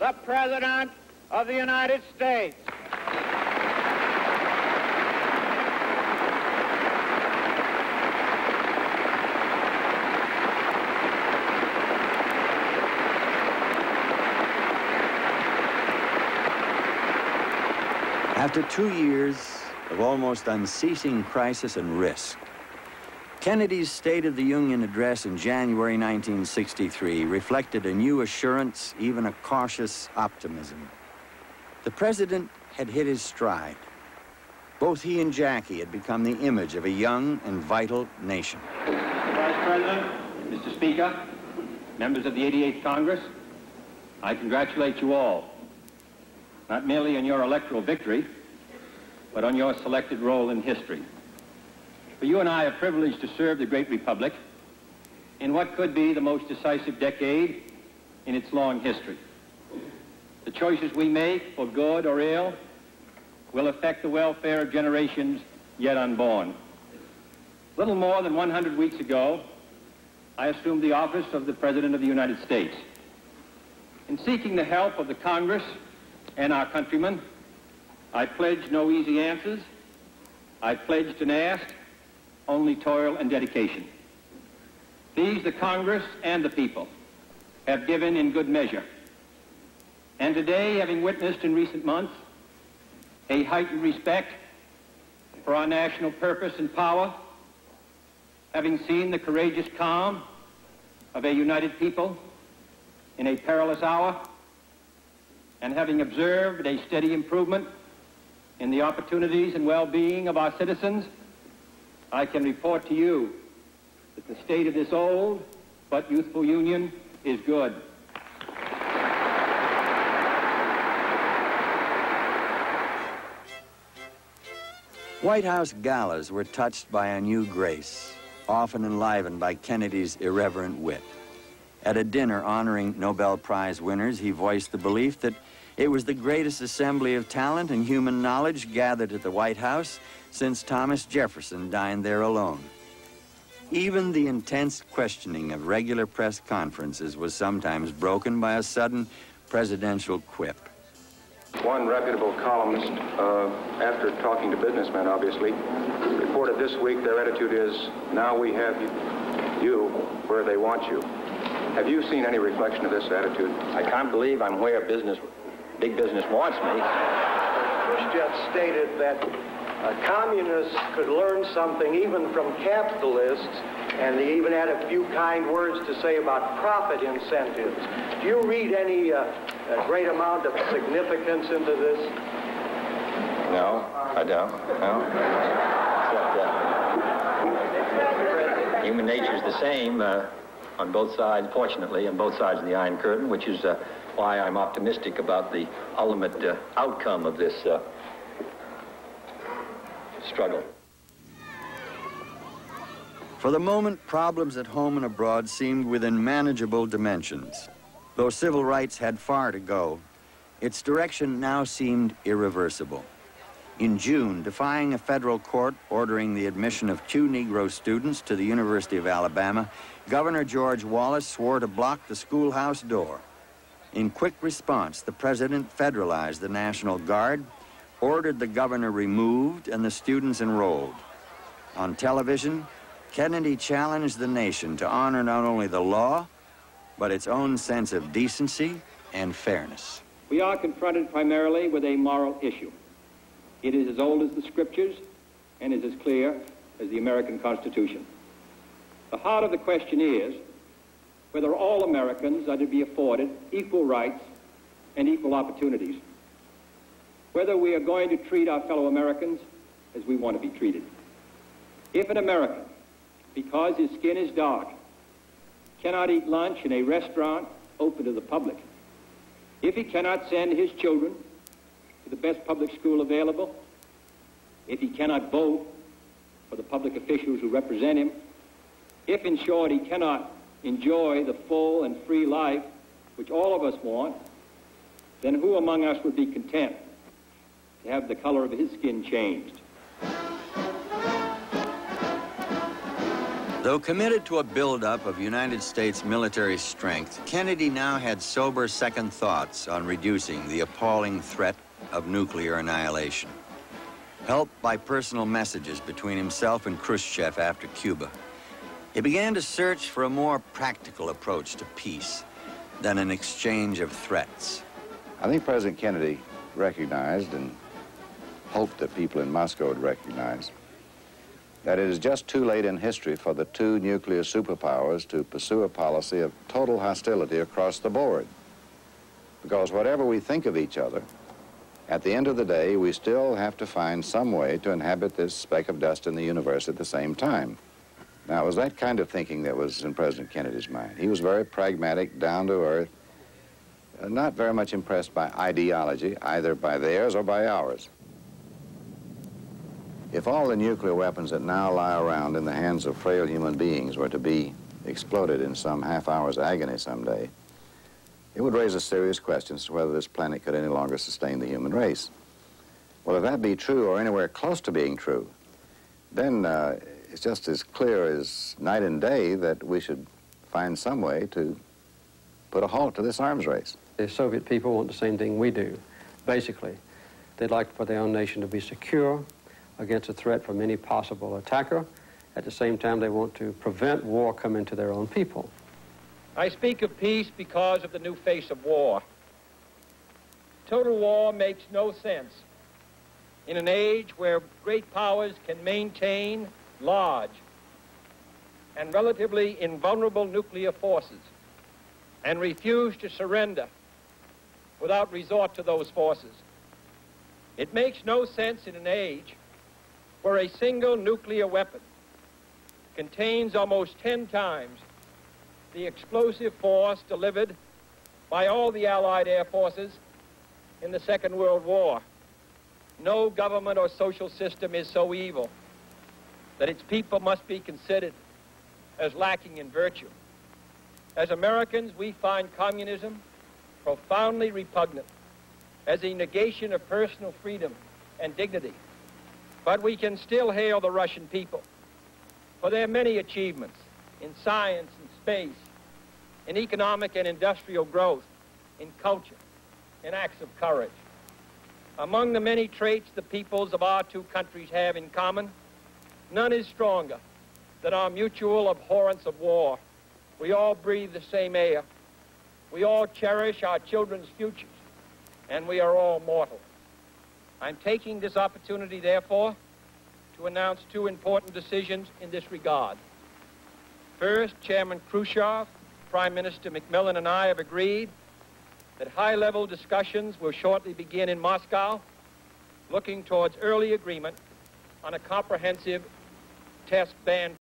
the President of the United States. After 2 years of almost unceasing crisis and risk, Kennedy's State of the Union address in January 1963 reflected a new assurance, even a cautious optimism. The president had hit his stride. Both he and Jackie had become the image of a young and vital nation. Mr. Vice President, Mr. Speaker, members of the 88th Congress, I congratulate you all, not merely on your electoral victory, but on your selected role in history. For you and I are privileged to serve the great republic in what could be the most decisive decade in its long history. The choices we make, for good or ill, will affect the welfare of generations yet unborn. Little more than 100 weeks ago, I assumed the office of the President of the United States. In seeking the help of the Congress and our countrymen, I pledged no easy answers. I pledged and asked only toil and dedication. These the Congress and the people have given in good measure. And today, having witnessed in recent months a heightened respect for our national purpose and power, having seen the courageous calm of a united people in a perilous hour, and having observed a steady improvement in the opportunities and well-being of our citizens, I can report to you that the state of this old but youthful union is good. White House galas were touched by a new grace, often enlivened by Kennedy's irreverent wit. At a dinner honoring Nobel Prize winners, he voiced the belief that it was the greatest assembly of talent and human knowledge gathered at the White House since Thomas Jefferson dined there alone. Even the intense questioning of regular press conferences was sometimes broken by a sudden presidential quip. One reputable columnist, after talking to businessmen, obviously, reported this week their attitude is, now we have you where they want you. Have you seen any reflection of this attitude? I can't believe I'm where big business wants me. Bush just stated that communists could learn something even from capitalists, and they even had a few kind words to say about profit incentives. Do you read any great amount of significance into this? No, I don't. No. Except, human nature is the same on both sides, fortunately, on both sides of the Iron Curtain, which is why I'm optimistic about the ultimate outcome of this struggle. For the moment, problems at home and abroad seemed within manageable dimensions. Though civil rights had far to go, its direction now seemed irreversible. In June, defying a federal court ordering the admission of 2 Negro students to the University of Alabama, Governor George Wallace swore to block the schoolhouse door. In quick response, the president federalized the National Guard, ordered the governor removed, and the students enrolled. On television, Kennedy challenged the nation to honor not only the law, but its own sense of decency and fairness. We are confronted primarily with a moral issue. It is as old as the scriptures and is as clear as the American Constitution. The heart of the question is whether all Americans are to be afforded equal rights and equal opportunities, whether we are going to treat our fellow Americans as we want to be treated. If an American, because his skin is dark, cannot eat lunch in a restaurant open to the public, if he cannot send his children to the best public school available, if he cannot vote for the public officials who represent him, if, in short, he cannot enjoy the full and free life which all of us want, then who among us would be content to have the color of his skin changed? Though committed to a buildup of United States military strength, Kennedy now had sober second thoughts on reducing the appalling threat of nuclear annihilation. Helped by personal messages between himself and Khrushchev after Cuba, he began to search for a more practical approach to peace than an exchange of threats. I think President Kennedy recognized, and hoped that people in Moscow would recognize, that it is just too late in history for the two nuclear superpowers to pursue a policy of total hostility across the board. Because whatever we think of each other, at the end of the day, we still have to find some way to inhabit this speck of dust in the universe at the same time. Now, it was that kind of thinking that was in President Kennedy's mind. He was very pragmatic, down to earth, not very much impressed by ideology, either by theirs or by ours. If all the nuclear weapons that now lie around in the hands of frail human beings were to be exploded in some half hour's agony someday, it would raise a serious question as to whether this planet could any longer sustain the human race. Well, if that be true, or anywhere close to being true, then it's just as clear as night and day that we should find some way to put a halt to this arms race. The Soviet people want the same thing we do. Basically, they'd like for their own nation to be secure against a threat from any possible attacker. At the same time, they want to prevent war coming to their own people. I speak of peace because of the new face of war. Total war makes no sense in an age where great powers can maintain large and relatively invulnerable nuclear forces and refuse to surrender without resort to those forces. It makes no sense in an age where a single nuclear weapon contains almost 10 times the explosive force delivered by all the Allied air forces in the Second World War. No government or social system is so evil that its people must be considered as lacking in virtue. As Americans, we find communism profoundly repugnant as a negation of personal freedom and dignity. But we can still hail the Russian people for their many achievements in science and space, in economic and industrial growth, in culture, in acts of courage. Among the many traits the peoples of our two countries have in common, none is stronger than our mutual abhorrence of war. We all breathe the same air. We all cherish our children's futures, and we are all mortal. I'm taking this opportunity, therefore, to announce two important decisions in this regard. First, Chairman Khrushchev, Prime Minister Macmillan, and I have agreed that high-level discussions will shortly begin in Moscow, looking towards early agreement on a comprehensive test ban